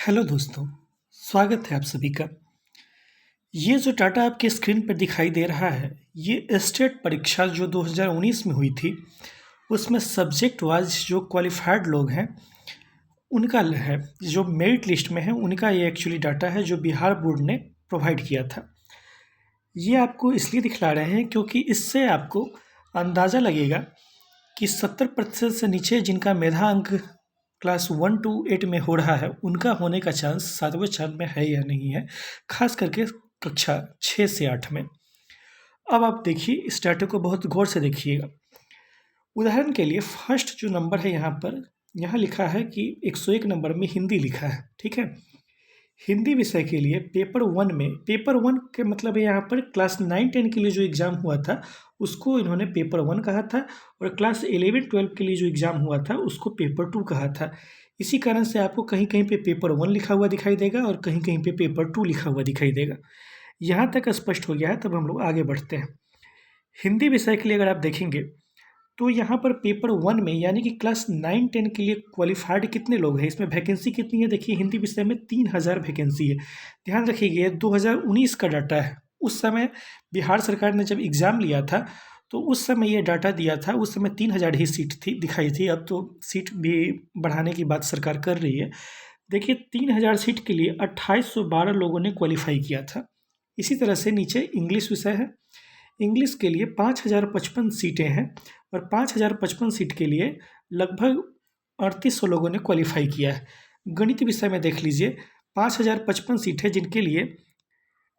Hello दोस्तों, स्वागत है आप सभी का। ये जो डाटा आपके स्क्रीन पर दिखाई दे रहा है, ये स्टेट परीक्षा जो 2019 में हुई थी, उसमें सब्जेक्ट वाइज जो क्वालिफाइड लोग हैं, उनका है। जो मेरिट लिस्ट में है, उनका ये एक्चुअली डाटा है जो बिहार बोर्ड ने प्रोवाइड किया था। ये आपको इसलिए दिखला रहे हैं क्योंकि इससे आपको अंदाज़ा लगेगा कि 70% से नीचे जिनका मेधा अंक क्लास 1 to 8 में हो रहा है, उनका होने का चांस 7वें साल में है या नहीं है, खास करके कक्षा 6 से 8 में। अब आप देखिए, इस डाटा को बहुत गौर से देखिएगा। उदाहरण के लिए फर्स्ट जो नंबर है यहाँ लिखा है कि 101 नंबर में हिंदी लिखा है, ठीक है। हिंदी विषय के लिए पेपर वन के मतलब है यहाँ पर क्लास 9-10 के लिए जो एग्ज़ाम हुआ था उसको इन्होंने पेपर 1 कहा था, और क्लास 11-12 के लिए जो एग्ज़ाम हुआ था उसको पेपर 2 कहा था। इसी कारण से आपको कहीं कहीं पे पेपर 1 लिखा हुआ दिखाई देगा और कहीं कहीं पे पेपर 2 लिखा हुआ दिखाई देगा। यहाँ तक स्पष्ट हो गया है, तब हम लोग आगे बढ़ते हैं। हिंदी विषय के लिए अगर आप देखेंगे तो यहाँ पर पेपर 1 में यानी कि क्लास 9-10 के लिए क्वालिफाइड कितने लोग हैं, इसमें वैकेंसी कितनी है। देखिए, हिंदी विषय में 3000 वैकेंसी है। ध्यान रखिए, 2019 का डाटा है। उस समय बिहार सरकार ने जब एग्ज़ाम लिया था तो उस समय ये डाटा दिया था। उस समय 3000 ही सीट थी, दिखाई थी। अब तो सीट भी बढ़ाने की बात सरकार कर रही है। देखिए, 3000 सीट के लिए 2812 लोगों ने क्वालिफाई किया था। इसी तरह से नीचे इंग्लिश विषय है। इंग्लिश के लिए 5055 सीटें हैं, और 5055 सीट के लिए लगभग 3800 लोगों ने क्वालिफाई किया है। गणित विषय में देख लीजिए, 5055 सीट है जिनके लिए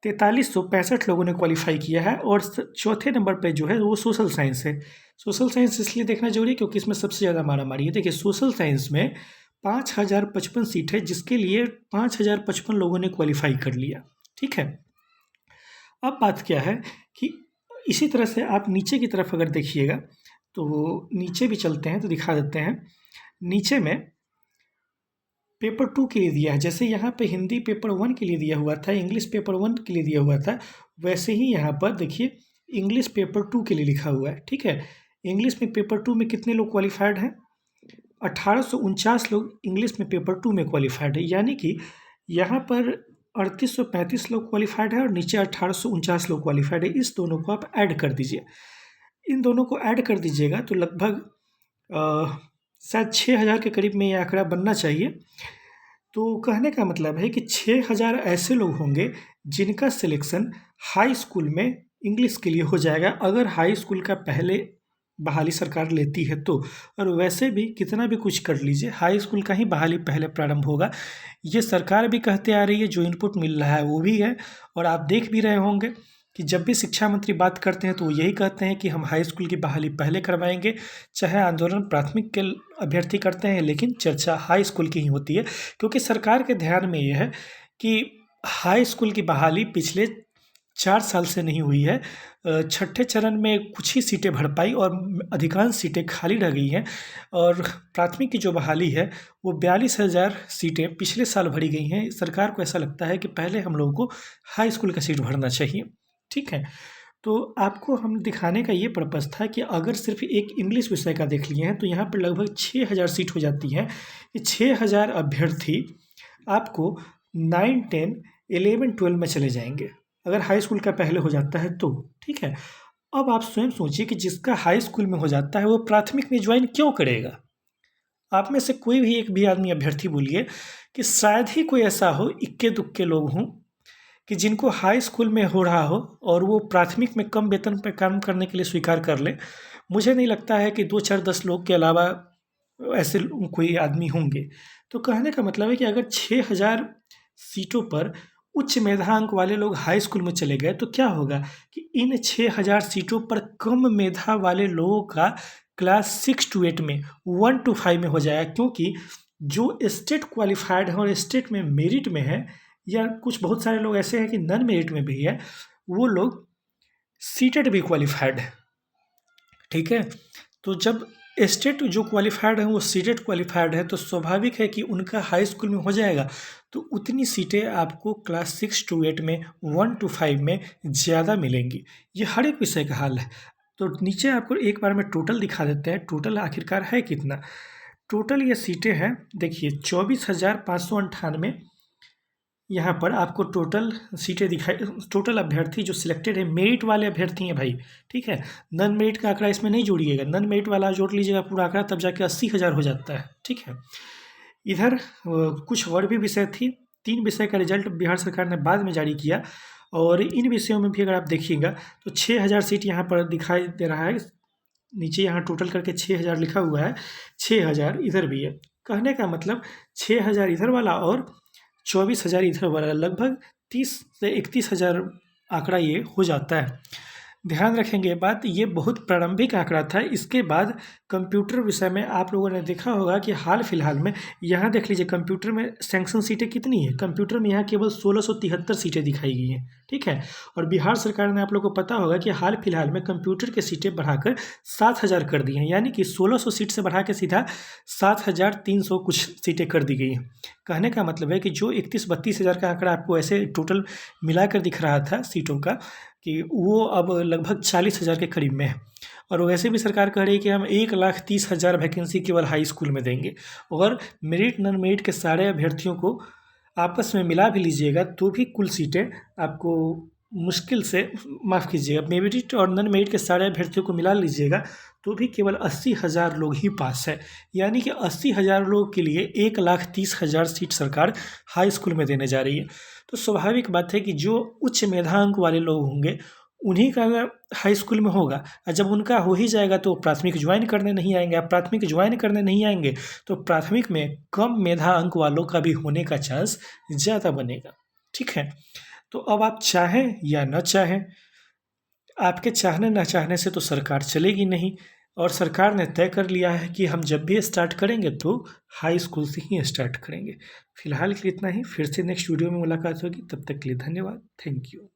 4365 लोगों ने क्वालिफाई किया है, और चौथे नंबर पर जो है वो सोशल साइंस है। सोशल साइंस इसलिए देखना जरूरी है क्योंकि इसमें सबसे ज़्यादा मारामारी है। देखिए, सोशल साइंस में 5055 सीट है जिसके लिए 5055 लोगों ने क्वालिफाई कर लिया, ठीक है। अब बात क्या है कि इसी तरह से आप नीचे की तरफ अगर देखिएगा तो नीचे भी चलते हैं तो दिखा देते हैं। नीचे में पेपर 2 के लिए दिया है। जैसे यहाँ पे हिंदी पेपर 1 के लिए दिया हुआ था, इंग्लिश पेपर 1 के लिए दिया हुआ था, वैसे ही यहाँ पर देखिए इंग्लिश पेपर 2 के लिए लिखा हुआ है, ठीक है। इंग्लिश में पेपर 2 में कितने लोग क्वालिफाइड हैं? 1849 लोग इंग्लिश में पेपर 2 में क्वालिफाइड है। यानी कि यहाँ पर 3835 लोग क्वालिफाइड है और नीचे 1849 लोग क्वालिफाइड है। इस दोनों को आप ऐड कर दीजिए। इन दोनों को ऐड कर दीजिएगा तो लगभग शायद 6000 के करीब में ये आंकड़ा बनना चाहिए। तो कहने का मतलब है कि 6000 ऐसे लोग होंगे जिनका सिलेक्शन हाई स्कूल में इंग्लिश के लिए हो जाएगा, अगर हाई स्कूल का पहले बहाली सरकार लेती है तो। और वैसे भी कितना भी कुछ कर लीजिए, हाई स्कूल का ही बहाली पहले प्रारंभ होगा। ये सरकार भी कहते आ रही है, जो इनपुट मिल रहा है वो भी है। और आप देख भी रहे होंगे कि जब भी शिक्षा मंत्री बात करते हैं तो वो यही कहते हैं कि हम हाई स्कूल की बहाली पहले करवाएंगे। चाहे आंदोलन प्राथमिक के अभ्यर्थी करते हैं, लेकिन चर्चा हाई स्कूल की ही होती है, क्योंकि सरकार के ध्यान में ये है कि हाई स्कूल की बहाली पिछले 4 साल से नहीं हुई है। छठे चरण में कुछ ही सीटें भर पाई और अधिकांश सीटें खाली रह गई हैं। और प्राथमिक की जो बहाली है वो 42,000 सीटें पिछले साल भरी गई हैं। सरकार को ऐसा लगता है कि पहले हम लोगों को हाई स्कूल का सीट भरना चाहिए, ठीक है। तो आपको हम दिखाने का ये पर्पज़ था कि अगर सिर्फ एक इंग्लिश विषय का देख लिए हैं तो यहाँ पर लगभग 6000 सीट हो जाती हैं। ये 6000 अभ्यर्थी आपको 9, 10, 11, 12 में चले जाएंगे अगर हाई स्कूल का पहले हो जाता है तो, ठीक है। अब आप स्वयं सोचिए कि जिसका हाई स्कूल में हो जाता है वो प्राथमिक में ज्वाइन क्यों करेगा। आप में से कोई भी एक भी आदमी अभ्यर्थी बोलिए कि शायद ही कोई ऐसा हो, इक्के दुक्के लोग हों कि जिनको हाई स्कूल में हो रहा हो और वो प्राथमिक में कम वेतन पर काम करने के लिए स्वीकार कर ले। मुझे नहीं लगता है कि 2, 4, 10 लोग के अलावा ऐसे कोई आदमी होंगे। तो कहने का मतलब है कि अगर 6000 सीटों पर उच्च मेधांक वाले लोग हाई स्कूल में चले गए तो क्या होगा कि इन 6000 सीटों पर कम मेधा वाले लोगों का क्लास 6 to 8 में, 1 to 5 में हो जाएगा, क्योंकि जो स्टेट क्वालिफाइड है और स्टेट में मेरिट में है, या कुछ बहुत सारे लोग ऐसे हैं कि नॉन मेरिट में भी है, वो लोग सीटेड भी क्वालिफाइड है, ठीक है। तो जब स्टेट जो क्वालिफाइड है वो सीटेड क्वालिफाइड है तो स्वाभाविक है कि उनका हाई स्कूल में हो जाएगा। तो उतनी सीटें आपको क्लास 6 to 8 में, 1 to 5 में ज़्यादा मिलेंगी। ये हर एक विषय का हाल है। तो नीचे आपको एक बार में टोटल दिखा देते हैं, टोटल आखिरकार है कितना। टोटल ये सीटें हैं, देखिए 24,598 यहाँ पर आपको टोटल सीटें दिखाई, टोटल अभ्यर्थी जो सिलेक्टेड है मेरिट वाले अभ्यर्थी हैं भाई, ठीक है। नॉन मेरिट का आंकड़ा इसमें नहीं जोड़िएगा, नॉन मेरिट वाला जोड़ लीजिएगा पूरा आंकड़ा, तब जाके 80,000 हो जाता है, ठीक है। इधर कुछ और भी विषय थी, 3 विषय का रिजल्ट बिहार सरकार ने बाद में जारी किया, और इन विषयों में भी अगर आप देखिएगा तो 6,000 सीट यहाँ पर दिखाई दे रहा है, नीचे यहाँ टोटल करके 6,000 लिखा हुआ है, 6,000 इधर भी है। कहने का मतलब 6,000 इधर वाला और 24,000 इधर वाला, लगभग 30 से 31,000 आंकड़ा ये हो जाता है। ध्यान रखेंगे ये बात, ये बहुत प्रारंभिक आंकड़ा था। इसके बाद कंप्यूटर विषय में आप लोगों ने देखा होगा कि हाल फिलहाल में, यहाँ देख लीजिए कंप्यूटर में सैंक्शन सीटें कितनी है, कंप्यूटर में यहाँ केवल 1673 सीटें दिखाई गई हैं, ठीक है। और बिहार सरकार ने, आप लोग को पता होगा कि हाल फिलहाल में कंप्यूटर के सीटें बढ़ाकर 7,000 कर दी हैं, यानी कि 1600 सीट से बढ़ा के सीधा 7,300 कुछ सीटें कर दी गई हैं। कहने का मतलब है कि जो 31-32 हज़ार का आंकड़ा आपको ऐसे टोटल मिलाकर दिख रहा था सीटों का, कि वो अब लगभग 40,000 के करीब में है। और वैसे भी सरकार कह रही है कि हम 1,30,000 वैकेंसी केवल हाई स्कूल में देंगे, और मेरिट नॉन मेरिट के सारे अभ्यर्थियों को आपस में मिला भी लीजिएगा तो भी कुल सीटें आपको मुश्किल से, माफ़ कीजिएगा, मेरिट और नॉन मेरिट के सारे अभ्यर्थियों को मिला लीजिएगा तो भी केवल 80,000 लोग ही पास है, यानी कि 80,000 लोग के लिए 1,30,000 सीट सरकार हाई स्कूल में देने जा रही है। तो स्वाभाविक बात है कि जो उच्च मेधांक वाले लोग होंगे उन्हीं का हाई स्कूल में होगा, और जब उनका हो ही जाएगा तो प्राथमिक ज्वाइन करने नहीं आएंगे। आप प्राथमिक ज्वाइन करने नहीं आएंगे तो प्राथमिक में कम मेधा अंक वालों का भी होने का चांस ज़्यादा बनेगा, ठीक है। तो अब आप चाहें या न चाहें, आपके चाहने ना चाहने से तो सरकार चलेगी नहीं, और सरकार ने तय कर लिया है कि हम जब भी स्टार्ट करेंगे तो हाई स्कूल से ही स्टार्ट करेंगे। फिलहाल के लिए इतना ही, फिर से नेक्स्ट वीडियो में मुलाकात होगी, तब तक के लिए धन्यवाद, थैंक यू।